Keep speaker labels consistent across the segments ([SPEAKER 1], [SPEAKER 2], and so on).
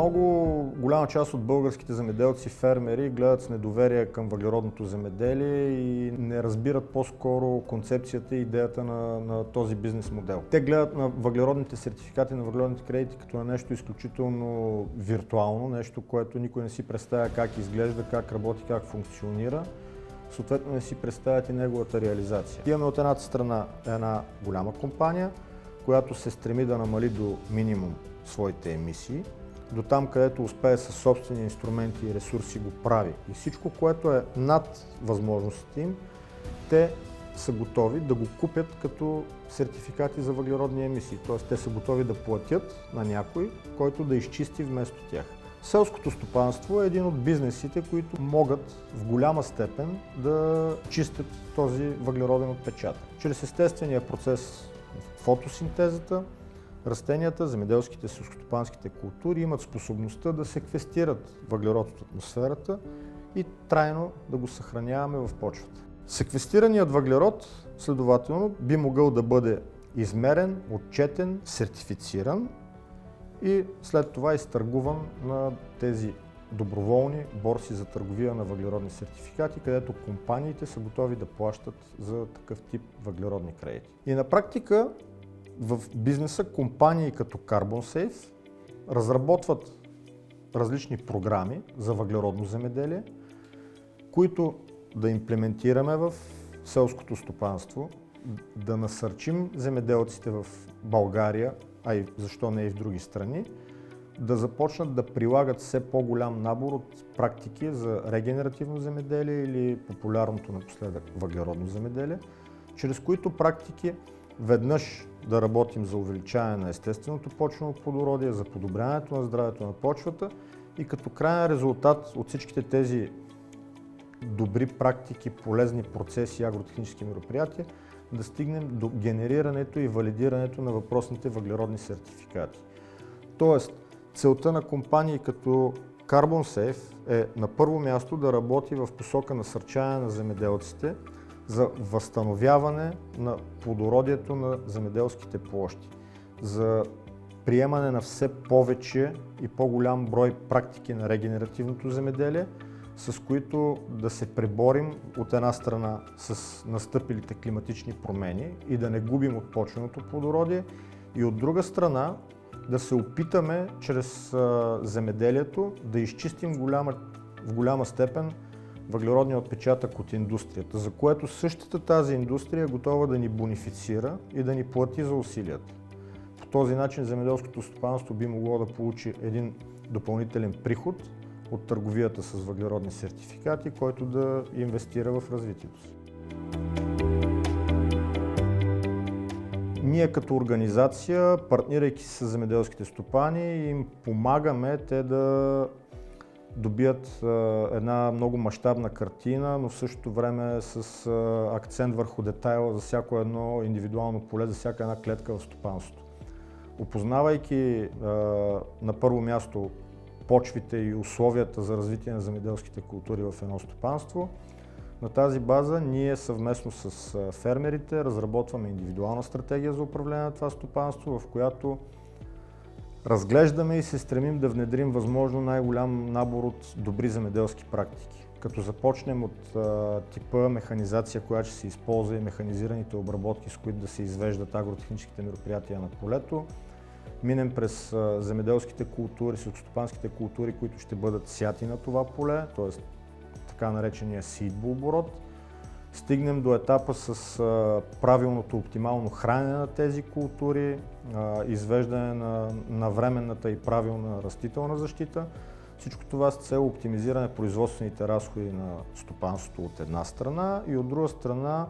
[SPEAKER 1] Много голяма част от българските земеделци, фермери гледат с недоверие към въглеродното земеделие и не разбират по-скоро концепцията и идеята на този бизнес модел. Те гледат на въглеродните сертификати, на въглеродните кредити като на нещо изключително виртуално, нещо, което никой не си представя как изглежда, как работи, как функционира. Съответно не си представят и неговата реализация. Имаме от едната страна една голяма компания, която се стреми да намали до минимум своите емисии, до там, където успее със собствени инструменти и ресурси го прави. И всичко, което е над възможностите им, те са готови да го купят като сертификати за въглеродни емисии. Тоест, те са готови да платят на някой, който да изчисти вместо тях. Селското стопанство е един от бизнесите, които могат в голяма степен да чистят този въглероден отпечатък. Чрез естествения процес фотосинтезата, растенията, земеделските, селскостопанските култури имат способността да секвестират въглерод от атмосферата и трайно да го съхраняваме в почвата. Секвестираният въглерод, следователно, би могъл да бъде измерен, отчетен, сертифициран и след това изтъргуван на тези доброволни борси за търговия на въглеродни сертификати, където компаниите са готови да плащат за такъв тип въглеродни кредити. И на практика в бизнеса компании като CarbonSafe разработват различни програми за въглеродно земеделие, които да имплементираме в селското стопанство, да насърчим земеделците в България, а и защо не и в други страни, да започнат да прилагат все по-голям набор от практики за регенеративно земеделие или популярното напоследък въглеродно земеделие, чрез които практики веднъж да работим за увеличаване на естественото почвено плодородие, за подобряването на здравето на почвата и като крайен резултат от всичките тези добри практики, полезни процеси и агротехнически мероприятия да стигнем до генерирането и валидирането на въпросните въглеродни сертификати. Тоест, целта на компании като CarbonSafe е на първо място да работи в посока насърчаване на земеделците за възстановяване на плодородието на земеделските площи, за приемане на все повече и по-голям брой практики на регенеративното земеделие, с които да се преборим от една страна с настъпилите климатични промени и да не губим от почвеното плодородие и от друга страна да се опитаме чрез земеделието да изчистим в голяма степен въглеродния отпечатък от индустрията, за което същата тази индустрия е готова да ни бонифицира и да ни плати за усилията. По този начин земеделското стопанство би могло да получи един допълнителен приход от търговията с въглеродни сертификати, който да инвестира в развитието си. Ние като организация, партнирайки се с земеделските стопани, им помагаме те да добият една много мащабна картина, но в същото време с акцент върху детайла за всяко едно индивидуално поле, за всяка една клетка в стопанството. Опознавайки на първо място почвите и условията за развитие на земеделските култури в едно стопанство, на тази база ние съвместно с фермерите разработваме индивидуална стратегия за управление на това стопанство, в която разглеждаме и се стремим да внедрим възможно най-голям набор от добри земеделски практики. Като започнем от типа механизация, която ще се използва и механизираните обработки, с които да се извеждат агротехническите мероприятия на полето, минем през земеделските култури, селскостопанските култури, които ще бъдат сяти на това поле, т.е. така наречения сеидбооборот. Стигнем до етапа с правилното оптимално хранене на тези култури, извеждане на навременната и правилна растителна защита. Всичко това с цел оптимизиране на производствените разходи на стопанството от една страна и от друга страна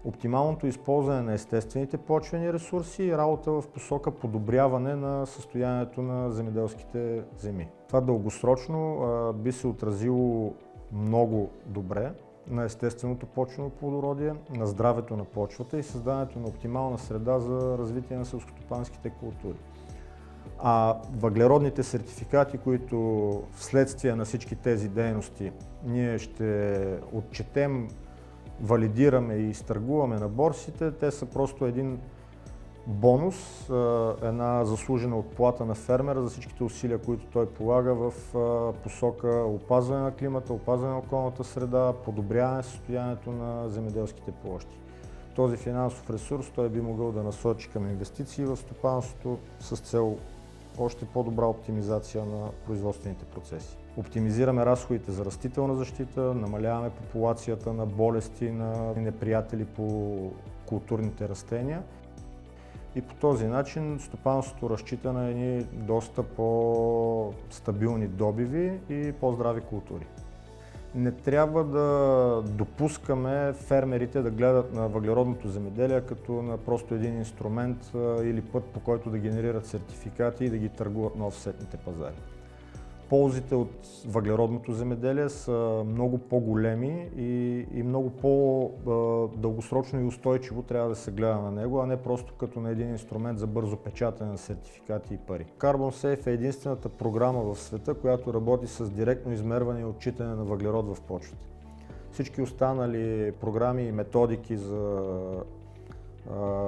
[SPEAKER 1] оптималното използване на естествените почвени ресурси и работа в посока подобряване на състоянието на земеделските земи. Това дългосрочно би се отразило много добре на естественото почвено плодородие, на здравето на почвата и създаването на оптимална среда за развитие на селскостопанските култури. А въглеродните сертификати, които вследствие на всички тези дейности ние ще отчетем, валидираме и изтъргуваме на борсите, те са просто един бонус, една заслужена отплата на фермера за всичките усилия, които той полага в посока опазване на климата, опазване на околната среда, подобряване състоянието на земеделските площи. Този финансов ресурс той би могъл да насочи към инвестиции в стопанството с цел още по-добра оптимизация на производствените процеси. Оптимизираме разходите за растителна защита, намаляваме популацията на болести, на неприятели по културните растения и по този начин стопанството разчита на едни доста по-стабилни добиви и по-здрави култури. Не трябва да допускаме фермерите да гледат на въглеродното земеделие като на просто един инструмент или път, по който да генерират сертификати и да ги търгуват на офсетните пазари. Ползите от въглеродното земеделие са много по-големи и много по-дългосрочно и устойчиво трябва да се гледа на него, а не просто като на един инструмент за бързо печатане на сертификати и пари. CarbonSafe е единствената програма в света, която работи с директно измерване и отчитане на въглерод в почвата. Всички останали програми и методики за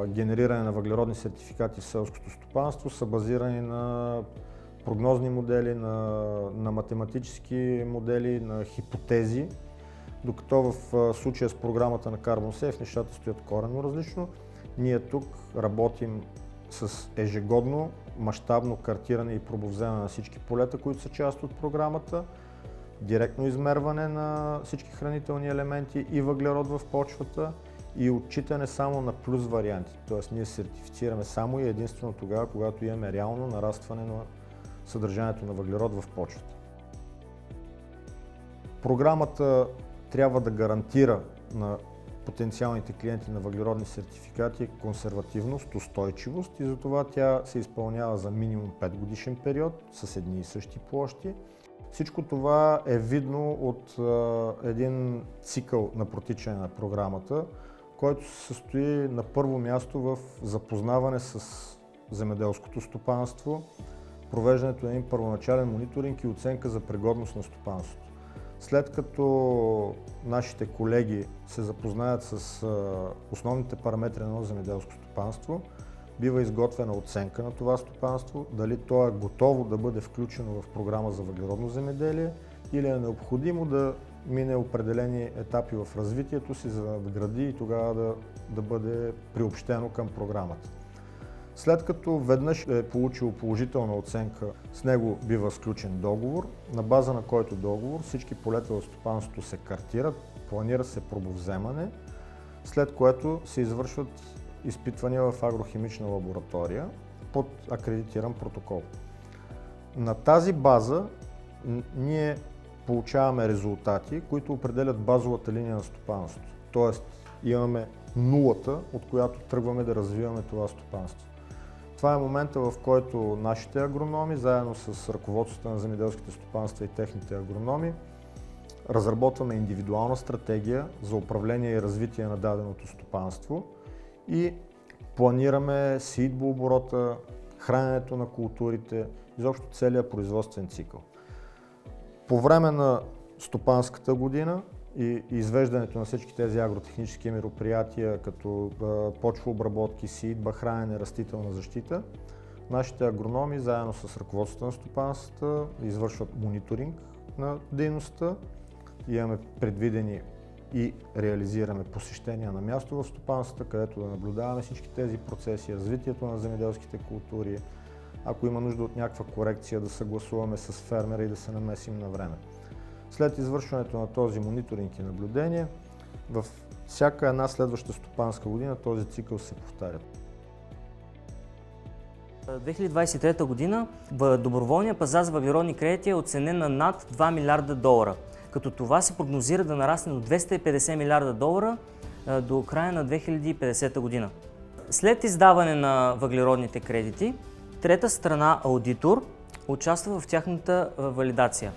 [SPEAKER 1] генериране на въглеродни сертификати в селското стопанство са базирани на прогнозни модели, на математически модели, на хипотези, докато в случая с програмата на CarbonSafe нещата стоят коренно различно. Ние тук работим с ежегодно мащабно картиране и пробовземане на всички полета, които са част от програмата, директно измерване на всички хранителни елементи и въглерод в почвата и отчитане само на плюс варианти. Тоест ние сертифицираме само и единствено тогава, когато имаме реално нарастване на съдържанието на въглерод в почвата. Програмата трябва да гарантира на потенциалните клиенти на въглеродни сертификати консервативност, устойчивост и затова тя се изпълнява за минимум 5 годишен период с едни и същи площи. Всичко това е видно от един цикъл на протичане на програмата, който се състои на първо място в запознаване с земеделското стопанство, провеждането на един първоначален мониторинг и оценка за пригодност на стопанството. След като нашите колеги се запознаят с основните параметри на едно земеделско стопанство, бива изготвена оценка на това стопанство, дали то е готово да бъде включено в програма за въглеродно земеделие или е необходимо да мине определени етапи в развитието си, за да надгради и тогава да бъде приобщено към програмата. След като веднъж е получил положителна оценка, с него бива сключен договор, на база на който договор всички полета в стопанството се картират, планира се пробовземане, след което се извършват изпитвания в агрохимична лаборатория под акредитиран протокол. На тази база ние получаваме резултати, които определят базовата линия на стопанството. Тоест имаме нулата, от която тръгваме да развиваме това стопанство. Това е момента, в който нашите агрономи, заедно с ръководството на земеделските стопанства и техните агрономи, разработваме индивидуална стратегия за управление и развитие на даденото стопанство и планираме сеитбооборота, храненето на културите, изобщо целият производствен цикъл. По време на стопанската година и извеждането на всички тези агротехнически мероприятия, като почвообработки, сеитба, хранене, растителна защита, нашите агрономи, заедно с ръководството на стопанствата, извършват мониторинг на дейността. Имаме предвидени и реализираме посещения на място в стопанствата, където да наблюдаваме всички тези процеси, развитието на земеделските култури. Ако има нужда от някаква корекция, да съгласуваме с фермера и да се намесим на време. След извършването на този мониторинг и наблюдение, в всяка една следваща стопанска година този цикъл се повтаря.
[SPEAKER 2] 2023 година доброволният пазар за въглеродни кредити е оценен на над 2 милиарда долара, като това се прогнозира да нарасне до 250 милиарда долара до края на 2050 година. След издаване на въглеродните кредити, трета страна аудитор участва в тяхната валидация.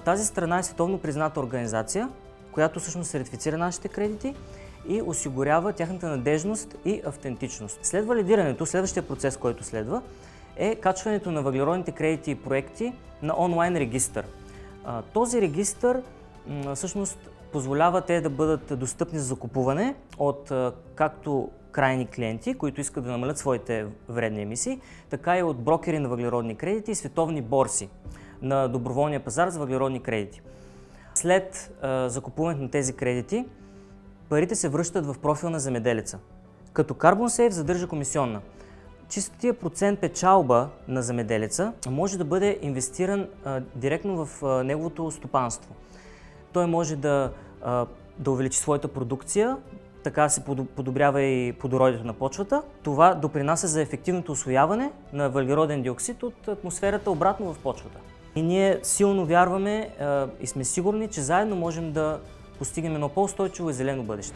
[SPEAKER 2] Тази страна е световно призната организация, която всъщност сертифицира нашите кредити и осигурява тяхната надежност и автентичност. След валидирането, следващия процес, който следва, е качването на въглеродните кредити и проекти на онлайн регистър. Този регистър всъщност позволява те да бъдат достъпни за закупуване от както крайни клиенти, които искат да намалят своите вредни емисии, така и от брокери на въглеродни кредити и световни борси на доброволния пазар за въглеродни кредити. След закупуването на тези кредити, парите се връщат в профил на земеделеца. Като CarbonSafe задържа комисионна. Чистия процент печалба на земеделеца може да бъде инвестиран директно в неговото стопанство. Той може да увеличи своята продукция, така се подобрява и плодородието на почвата. Това допринася за ефективното усвояване на въглероден диоксид от атмосферата обратно в почвата. И ние силно вярваме и сме сигурни, че заедно можем да постигнем едно по-устойчиво и зелено бъдеще.